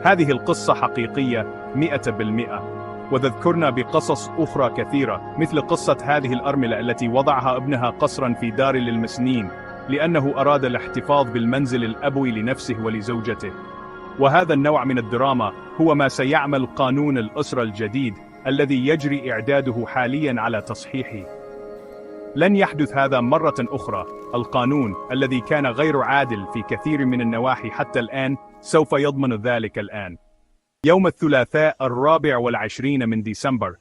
هذه القصة حقيقية 100%، وذكرنا بقصص أخرى كثيرة مثل قصة هذه الأرملة التي وضعها ابنها قصرا في دار للمسنين لأنه أراد الاحتفاظ بالمنزل الأبوي لنفسه ولزوجته. وهذا النوع من الدراما هو ما سيعمل قانون الأسرة الجديد الذي يجري إعداده حاليا على تصحيحه. لن يحدث هذا مرة أخرى. القانون الذي كان غير عادل في كثير من النواحي حتى الآن سوف يضمن ذلك الآن. يوم الثلاثاء 24 من ديسمبر